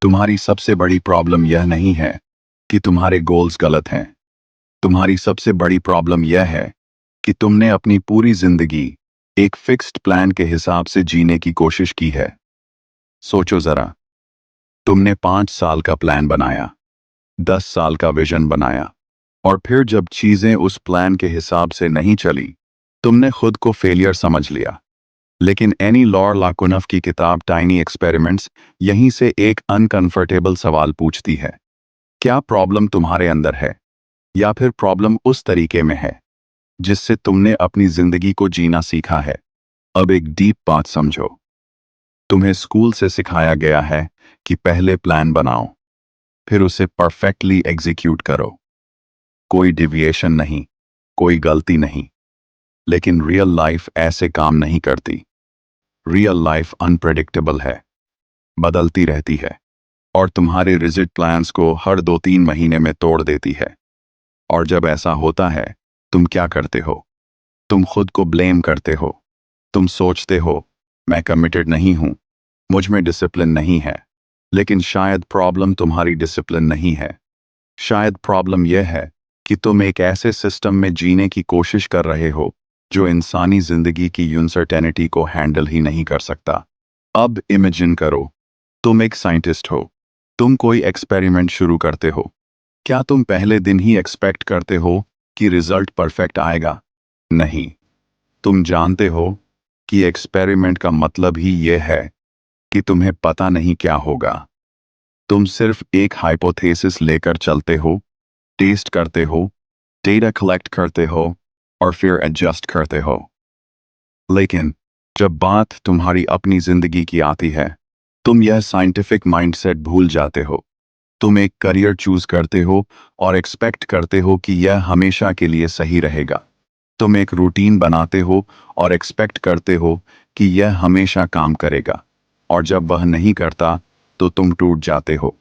तुम्हारी सबसे बड़ी प्रॉब्लम यह नहीं है कि तुम्हारे गोल्स गलत हैं। तुम्हारी सबसे बड़ी प्रॉब्लम यह है कि तुमने अपनी पूरी जिंदगी एक फिक्स्ड प्लान के हिसाब से जीने की कोशिश की है। सोचो जरा, तुमने 5 साल का प्लान बनाया, 10 साल का विजन बनाया, और फिर जब चीजें उस प्लान के हिसाब से नहीं चली, तुमने खुद को फेलियर समझ लिया। लेकिन एनी लॉर लाकुनफ की किताब टाइनी एक्सपेरिमेंट्स यहीं से एक अनकंफर्टेबल सवाल पूछती है। क्या प्रॉब्लम तुम्हारे अंदर है, या फिर प्रॉब्लम उस तरीके में है जिससे तुमने अपनी जिंदगी को जीना सीखा है? अब एक डीप बात समझो। तुम्हें स्कूल से सिखाया गया है कि पहले प्लान बनाओ, फिर उसे परफेक्टली एग्जीक्यूट करो। कोई डिविएशन नहीं, कोई गलती नहीं। लेकिन रियल लाइफ ऐसे काम नहीं करती। रियल लाइफ अनप्रेडिक्टेबल है, बदलती रहती है, और तुम्हारे रिजिड प्लान्स को हर 2-3 महीने में तोड़ देती है। और जब ऐसा होता है, तुम क्या करते हो? तुम खुद को ब्लेम करते हो। तुम सोचते हो, मैं कमिटेड नहीं हूं, मुझ में डिसिप्लिन नहीं है। लेकिन शायद प्रॉब्लम तुम्हारी डिसिप्लिन नहीं है। शायद प्रॉब्लम यह है कि तुम एक ऐसे सिस्टम में जीने की कोशिश कर रहे हो जो इंसानी जिंदगी की अनसर्टेनिटी को हैंडल ही नहीं कर सकता। अब इमेजिन करो, तुम एक साइंटिस्ट हो। तुम कोई एक्सपेरिमेंट शुरू करते हो। क्या तुम पहले दिन ही एक्सपेक्ट करते हो कि रिजल्ट परफेक्ट आएगा? नहीं। तुम जानते हो कि एक्सपेरिमेंट का मतलब ही यह है कि तुम्हें पता नहीं क्या होगा। तुम सिर्फ एक हाइपोथेसिस लेकर चलते हो, टेस्ट करते हो, डेटा कलेक्ट करते हो, और फिर एडजस्ट करते हो। लेकिन जब बात तुम्हारी अपनी जिंदगी की आती है, तुम यह साइंटिफिक माइंडसेट भूल जाते हो। तुम एक करियर चूज करते हो और एक्सपेक्ट करते हो कि यह हमेशा के लिए सही रहेगा। तुम एक रूटीन बनाते हो और एक्सपेक्ट करते हो कि यह हमेशा काम करेगा, और जब वह नहीं करता तो तुम टूट जाते हो।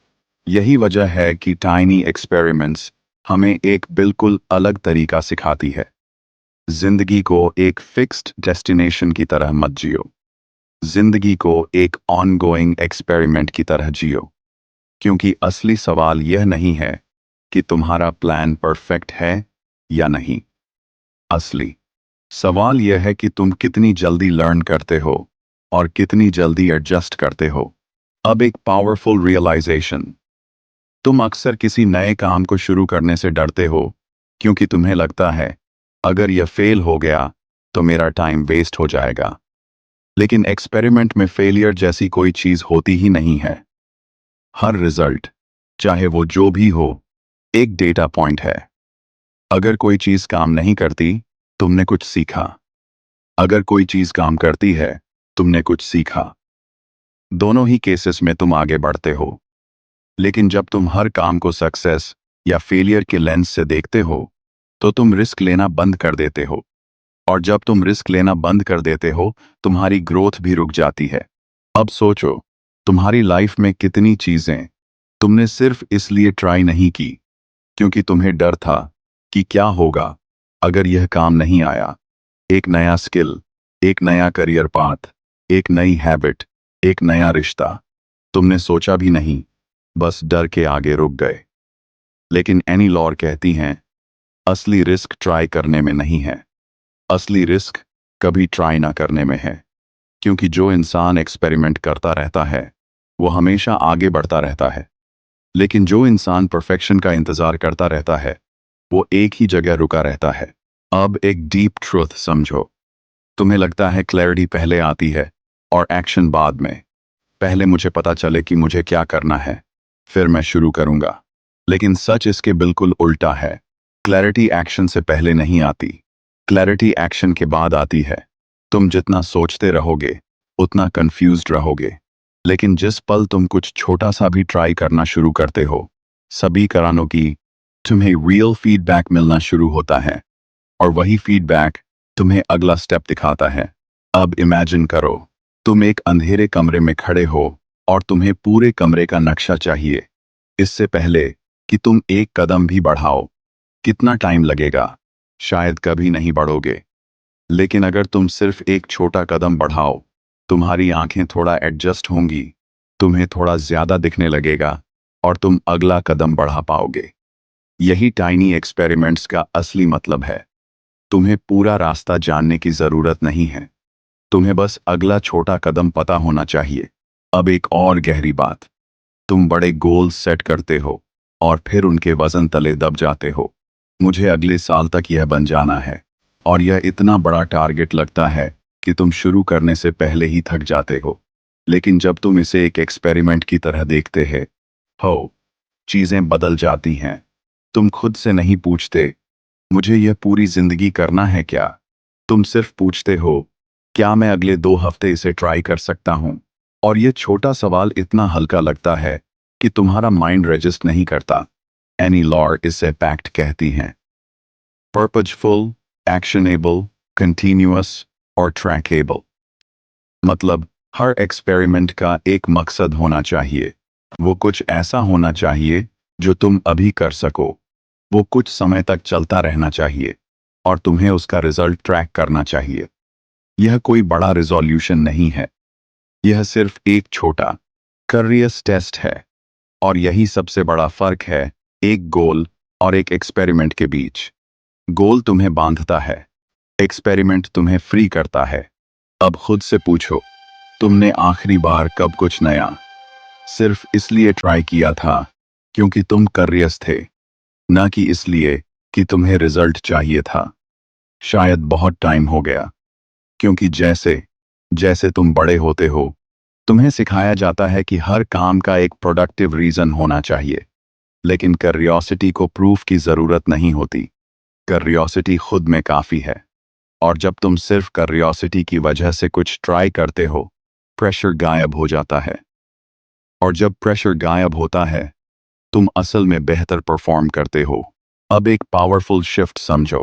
यही वजह है कि टाइनी एक्सपेरिमेंट्स हमें एक बिल्कुल अलग तरीका सिखाती है। जिंदगी को एक फिक्स्ड डेस्टिनेशन की तरह मत जियो। जिंदगी को एक ऑनगोइंग एक्सपेरिमेंट की तरह जियो। क्योंकि असली सवाल यह नहीं है कि तुम्हारा प्लान परफेक्ट है या नहीं। असली सवाल यह है कि तुम कितनी जल्दी लर्न करते हो और कितनी जल्दी एडजस्ट करते हो। अब एक पावरफुल रियलाइजेशन। तुम अक्सर किसी नए काम को शुरू करने से डरते हो क्योंकि तुम्हें लगता है, अगर यह फेल हो गया तो मेरा टाइम वेस्ट हो जाएगा। लेकिन एक्सपेरिमेंट में फेलियर जैसी कोई चीज होती ही नहीं है। हर रिजल्ट, चाहे वो जो भी हो, एक डेटा पॉइंट है। अगर कोई चीज काम नहीं करती, तुमने कुछ सीखा। अगर कोई चीज काम करती है, तुमने कुछ सीखा। दोनों ही केसेस में तुम आगे बढ़ते हो। लेकिन जब तुम हर काम को सक्सेस या फेलियर के लेंस से देखते हो, तो तुम रिस्क लेना बंद कर देते हो। और जब तुम रिस्क लेना बंद कर देते हो, तुम्हारी ग्रोथ भी रुक जाती है। अब सोचो, तुम्हारी लाइफ में कितनी चीजें तुमने सिर्फ इसलिए ट्राई नहीं की क्योंकि तुम्हें डर था कि क्या होगा अगर यह काम नहीं आया। एक नया स्किल, एक नया करियर पाथ, एक नई हैबिट, एक नया रिश्ता। तुमने सोचा भी नहीं, बस डर के आगे रुक गए। लेकिन एनी लॉर कहती हैं, असली रिस्क ट्राई करने में नहीं है। असली रिस्क कभी ट्राई ना करने में है। क्योंकि जो इंसान एक्सपेरिमेंट करता रहता है, वो हमेशा आगे बढ़ता रहता है। लेकिन जो इंसान परफेक्शन का इंतजार करता रहता है, वो एक ही जगह रुका रहता है। अब एक डीप ट्रूथ समझो। तुम्हें लगता है क्लैरिटी पहले आती है और एक्शन बाद में। पहले मुझे पता चले कि मुझे क्या करना है, फिर मैं शुरू करूंगा। लेकिन सच इसके बिल्कुल उल्टा है। क्लैरिटी एक्शन से पहले नहीं आती, क्लैरिटी एक्शन के बाद आती है। तुम जितना सोचते रहोगे, उतना कंफ्यूज्ड रहोगे। लेकिन जिस पल तुम कुछ छोटा सा भी ट्राई करना शुरू करते हो, सभी करानों की तुम्हें रियल फीडबैक मिलना शुरू होता है। और वही फीडबैक तुम्हें अगला स्टेप दिखाता है। अब इमेजिन करो, तुम एक अंधेरे कमरे में खड़े हो और तुम्हें पूरे कमरे का नक्शा चाहिए। इससे पहले कि तुम एक कदम भी बढ़ाओ, कितना टाइम लगेगा? शायद कभी नहीं बढ़ोगे। लेकिन अगर तुम सिर्फ एक छोटा कदम बढ़ाओ, तुम्हारी आंखें थोड़ा एडजस्ट होंगी, तुम्हें थोड़ा ज्यादा दिखने लगेगा और तुम अगला कदम बढ़ा पाओगे। यही टाइनी एक्सपेरिमेंट्स का असली मतलब है। तुम्हें पूरा रास्ता जानने की जरूरत नहीं है, तुम्हें बस अगला छोटा कदम पता होना चाहिए। अब एक और गहरी बात, तुम बड़े गोल्स सेट करते हो और फिर उनके वजन तले दब जाते हो। मुझे अगले साल तक यह बन जाना है, और यह इतना बड़ा टारगेट लगता है कि तुम शुरू करने से पहले ही थक जाते हो। लेकिन जब तुम इसे एक एक्सपेरिमेंट की तरह देखते हैं, हो, चीजें बदल जाती हैं। तुम खुद से नहीं पूछते, मुझे यह पूरी जिंदगी करना है क्या? तुम सिर्फ पूछते हो, क्या मैं अगले 2 हफ्ते इसे ट्राई कर सकता हूं? और यह छोटा सवाल इतना हल्का लगता है कि तुम्हारा माइंड रजिस्ट नहीं करता। एनी लॉर इसे पैक्ट कहती हैं, पर्पजफुल, एक्शनेबल, कंटिन्यूअस और ट्रैकेबल। मतलब हर एक्सपेरिमेंट का एक मकसद होना चाहिए। वो कुछ ऐसा होना चाहिए जो तुम अभी कर सको। वो कुछ समय तक चलता रहना चाहिए और तुम्हें उसका रिजल्ट ट्रैक करना चाहिए। यह कोई बड़ा रिजोल्यूशन नहीं है, यह सिर्फ एक छोटा करियस टेस्ट है। और यही सबसे बड़ा फर्क है एक गोल और एक एक्सपेरिमेंट के बीच। गोल तुम्हें बांधता है, एक्सपेरिमेंट तुम्हें फ्री करता है। अब खुद से पूछो, तुमने आखिरी बार कब कुछ नया सिर्फ इसलिए ट्राई किया था क्योंकि तुम करियस थे, ना कि इसलिए कि तुम्हें रिजल्ट चाहिए था? शायद बहुत टाइम हो गया, क्योंकि जैसे जैसे तुम बड़े होते हो, तुम्हें सिखाया जाता है कि हर काम का एक प्रोडक्टिव रीजन होना चाहिए। लेकिन करियोसिटी को प्रूफ की जरूरत नहीं होती, करियोसिटी खुद में काफी है। और जब तुम सिर्फ करियोसिटी की वजह से कुछ ट्राई करते हो, प्रेशर गायब हो जाता है। और जब प्रेशर गायब होता है, तुम असल में बेहतर परफॉर्म करते हो। अब एक पावरफुल शिफ्ट समझो।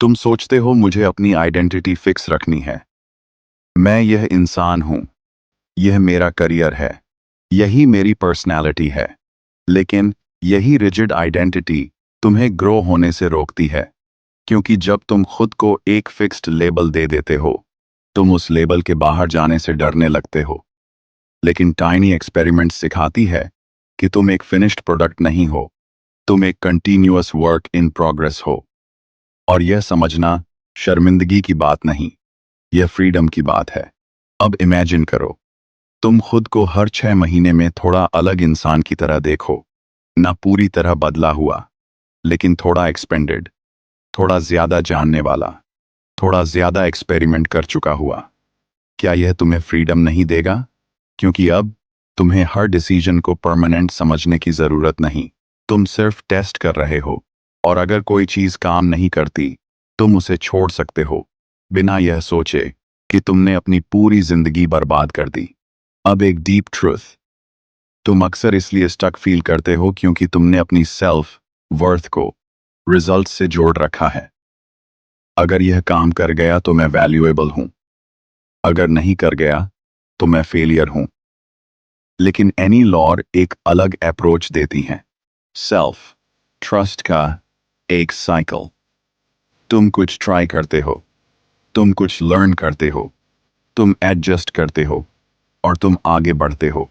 तुम सोचते हो मुझे अपनी आइडेंटिटी फिक्स रखनी है, मैं यह इंसान हूं, यह मेरा करियर है, यही मेरी पर्सनैलिटी है। लेकिन यही रिजिड आइडेंटिटी तुम्हें ग्रो होने से रोकती है, क्योंकि जब तुम खुद को एक फिक्स्ड लेबल दे देते हो, तुम उस लेबल के बाहर जाने से डरने लगते हो। लेकिन टाइनी एक्सपेरिमेंट सिखाती है कि तुम एक फिनिश्ड प्रोडक्ट नहीं हो, तुम एक कंटिन्यूअस वर्क इन प्रोग्रेस हो। और यह समझना शर्मिंदगी की बात नहीं, यह फ्रीडम की बात है। अब इमेजिन करो, तुम खुद को हर 6 महीने में थोड़ा अलग इंसान की तरह देखो। ना पूरी तरह बदला हुआ, लेकिन थोड़ा एक्सपेंडेड, थोड़ा ज्यादा जानने वाला, थोड़ा ज्यादा एक्सपेरिमेंट कर चुका हुआ। क्या यह तुम्हें फ्रीडम नहीं देगा? क्योंकि अब तुम्हें हर डिसीजन को परमानेंट समझने की जरूरत नहीं, तुम सिर्फ टेस्ट कर रहे हो। और अगर कोई चीज काम नहीं करती, तुम उसे छोड़ सकते हो, बिना यह सोचे कि तुमने अपनी पूरी जिंदगी बर्बाद कर दी। अब एक डीप ट्रूथ, तुम अक्सर इसलिए स्टक फील करते हो क्योंकि तुमने अपनी सेल्फ वर्थ को रिजल्ट से जोड़ रखा है। अगर यह काम कर गया तो मैं वैल्यूएबल हूं, अगर नहीं कर गया तो मैं फेलियर हूं। लेकिन एनी लॉर एक अलग अप्रोच देती हैं, सेल्फ ट्रस्ट का एक साइकिल। तुम कुछ ट्राई करते हो, तुम कुछ लर्न करते हो, तुम एडजस्ट करते हो, और तुम आगे बढ़ते हो।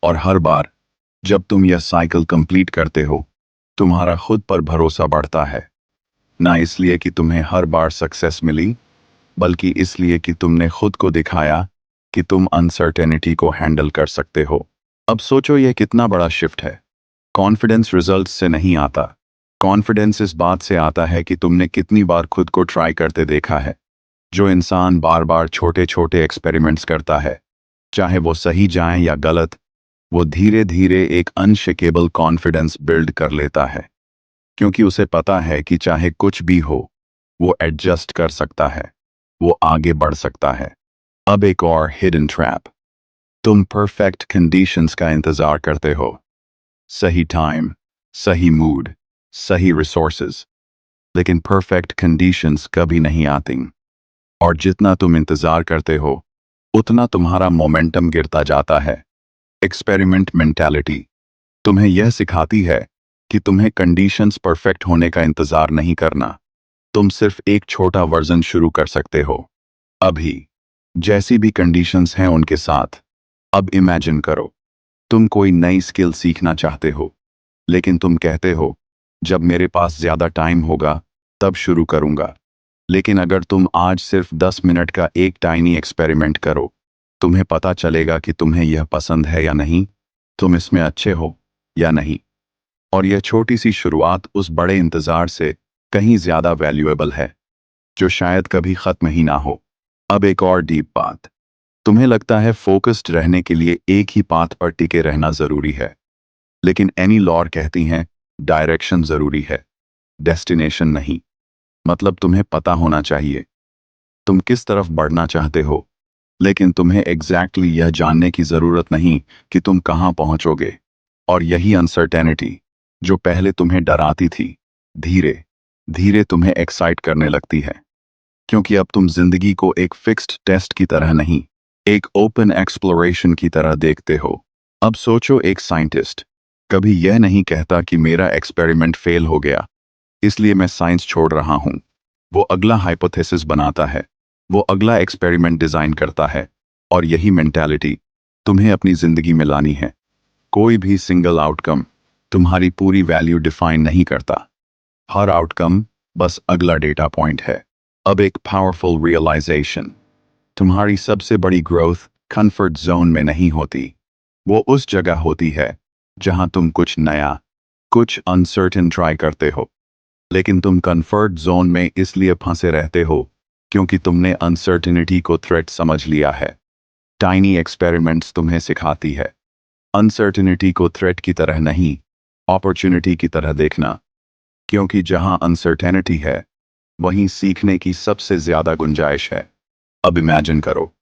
और हर बार जब तुम यह साइकिल कंप्लीट करते हो, तुम्हारा खुद पर भरोसा बढ़ता है। ना इसलिए कि तुम्हें हर बार सक्सेस मिली, बल्कि इसलिए कि तुमने खुद को दिखाया कि तुम अनसर्टेनिटी को हैंडल कर सकते हो। अब सोचो यह कितना बड़ा शिफ्ट है। कॉन्फिडेंस रिजल्ट्स से नहीं आता, कॉन्फिडेंस इस बात से आता है कि तुमने कितनी बार खुद को ट्राई करते देखा है। जो इंसान बार बार छोटे छोटे एक्सपेरिमेंट्स करता है, चाहे वो सही जाएं या गलत, वो धीरे धीरे एक अनशेकेबल कॉन्फिडेंस बिल्ड कर लेता है। क्योंकि उसे पता है कि चाहे कुछ भी हो, वो एडजस्ट कर सकता है, वो आगे बढ़ सकता है। अब एक और हिडन ट्रैप, तुम परफेक्ट कंडीशंस का इंतजार करते हो, सही टाइम, सही मूड, सही रिसोर्सेज। लेकिन परफेक्ट कंडीशंस कभी नहीं आती, और जितना तुम इंतजार करते हो, उतना तुम्हारा मोमेंटम गिरता जाता है। एक्सपेरिमेंट मेंटालिटी तुम्हें यह सिखाती है कि तुम्हें कंडीशंस परफेक्ट होने का इंतजार नहीं करना, तुम सिर्फ एक छोटा वर्जन शुरू कर सकते हो, अभी, जैसी भी कंडीशंस हैं उनके साथ। अब इमेजिन करो, तुम कोई नई स्किल सीखना चाहते हो, लेकिन तुम कहते हो जब मेरे पास ज्यादा टाइम होगा तब शुरू करूंगा। लेकिन अगर तुम आज सिर्फ 10 मिनट का एक टाइनी एक्सपेरिमेंट करो, तुम्हें पता चलेगा कि तुम्हें यह पसंद है या नहीं, तुम इसमें अच्छे हो या नहीं। और यह छोटी सी शुरुआत उस बड़े इंतजार से कहीं ज्यादा वैल्यूएबल है, जो शायद कभी खत्म ही ना हो। अब एक और डीप बात, तुम्हें लगता है फोकस्ड रहने के लिए एक ही पाथ पर टिके रहना जरूरी है, लेकिन एनी लॉर कहती हैं डायरेक्शन जरूरी है, डेस्टिनेशन नहीं। मतलब तुम्हें पता होना चाहिए तुम किस तरफ बढ़ना चाहते हो, लेकिन तुम्हें एग्जैक्टली यह जानने की जरूरत नहीं कि तुम कहां पहुंचोगे। और यही अनसर्टेनिटी, जो पहले तुम्हें डराती थी, धीरे धीरे तुम्हें एक्साइट करने लगती है, क्योंकि अब तुम जिंदगी को एक फिक्स्ड टेस्ट की तरह नहीं, एक ओपन एक्सप्लोरेशन की तरह देखते हो। अब सोचो, एक साइंटिस्ट कभी यह नहीं कहता कि मेरा एक्सपेरिमेंट फेल हो गया इसलिए मैं साइंस छोड़ रहा हूं। वो अगला हाइपोथेसिस बनाता है, वो अगला एक्सपेरिमेंट डिजाइन करता है। और यही मेंटालिटी तुम्हें अपनी जिंदगी में लानी है। कोई भी सिंगल आउटकम तुम्हारी पूरी वैल्यू डिफाइन नहीं करता। हर आउटकम बस अगला डेटा पॉइंट है। अब एक पावरफुल रियलाइजेशन, तुम्हारी सबसे बड़ी ग्रोथ कंफर्ट जोन में नहीं होती, वो उस जगह होती है जहां तुम कुछ नया, कुछ अनसर्टेन ट्राई करते हो। लेकिन तुम कंफर्ट जोन में इसलिए फंसे रहते हो क्योंकि तुमने अनसर्टेनिटी को थ्रेट समझ लिया है। टाइनी एक्सपेरिमेंट्स तुम्हें सिखाती है अनसर्टेनिटी को थ्रेट की तरह नहीं, अपॉर्चुनिटी की तरह देखना, क्योंकि जहां अनसर्टेनिटी है वहीं सीखने की सबसे ज्यादा गुंजाइश है। अब इमेजिन करो,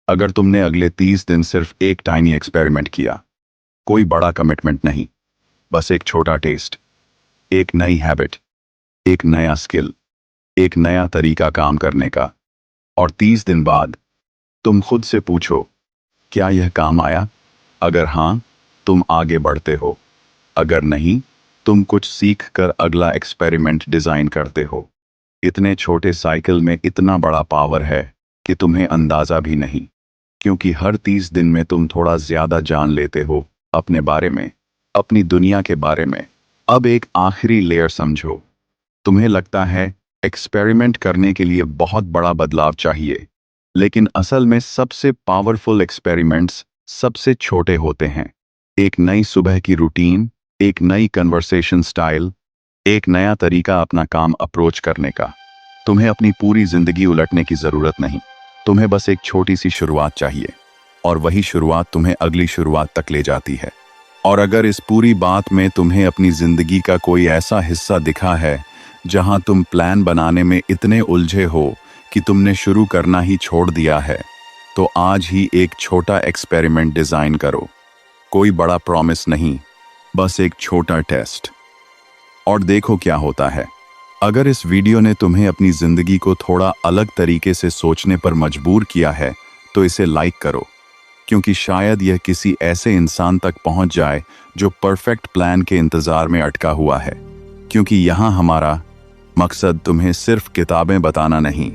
अगर तुमने अगले 30 दिन सिर्फ एक टाइनी एक्सपेरिमेंट किया, कोई बड़ा कमिटमेंट नहीं, बस एक छोटा टेस्ट, एक नई हैबिट, एक नया स्किल, एक नया तरीका काम करने का। और 30 दिन बाद तुम खुद से पूछो, क्या यह काम आया? अगर हां, तुम आगे बढ़ते हो। अगर नहीं, तुम कुछ सीख कर अगला एक्सपेरिमेंट डिजाइन करते हो। इतने छोटे साइकिल में इतना बड़ा पावर है कि तुम्हें अंदाजा भी नहीं, क्योंकि हर 30 दिन में तुम थोड़ा ज्यादा जान लेते हो अपने बारे में, अपनी दुनिया के बारे में। अब एक आखिरी लेयर समझो, तुम्हें लगता है एक्सपेरिमेंट करने के लिए बहुत बड़ा बदलाव चाहिए, लेकिन असल में सबसे पावरफुल एक्सपेरिमेंट्स सबसे छोटे होते हैं। एक नई सुबह की रूटीन, एक नई कन्वर्सेशन स्टाइल, एक नया तरीका अपना काम अप्रोच करने का। तुम्हें अपनी पूरी जिंदगी उलटने की जरूरत नहीं, तुम्हें बस एक छोटी सी शुरुआत चाहिए, और वही शुरुआत तुम्हें अगली शुरुआत तक ले जाती है। और अगर इस पूरी बात में तुम्हें अपनी जिंदगी का कोई ऐसा हिस्सा दिखा है जहां तुम प्लान बनाने में इतने उलझे हो कि तुमने शुरू करना ही छोड़ दिया है, तो आज ही एक छोटा एक्सपेरिमेंट डिजाइन करो। कोई बड़ा प्रॉमिस नहीं, बस एक छोटा टेस्ट, और देखो क्या होता है। अगर इस वीडियो ने तुम्हें अपनी जिंदगी को थोड़ा अलग तरीके से सोचने पर मजबूर किया है, तो इसे लाइक करो, क्योंकि शायद यह किसी ऐसे इंसान तक पहुंच जाए जो परफेक्ट प्लान के इंतजार में अटका हुआ है। क्योंकि यहां हमारा मकसद तुम्हें सिर्फ किताबें बताना नहीं,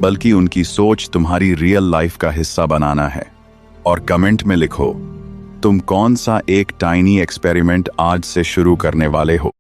बल्कि उनकी सोच तुम्हारी रियल लाइफ का हिस्सा बनाना है। और कमेंट में लिखो, तुम कौन सा एक टाइनी एक्सपेरिमेंट आज से शुरू करने वाले हो।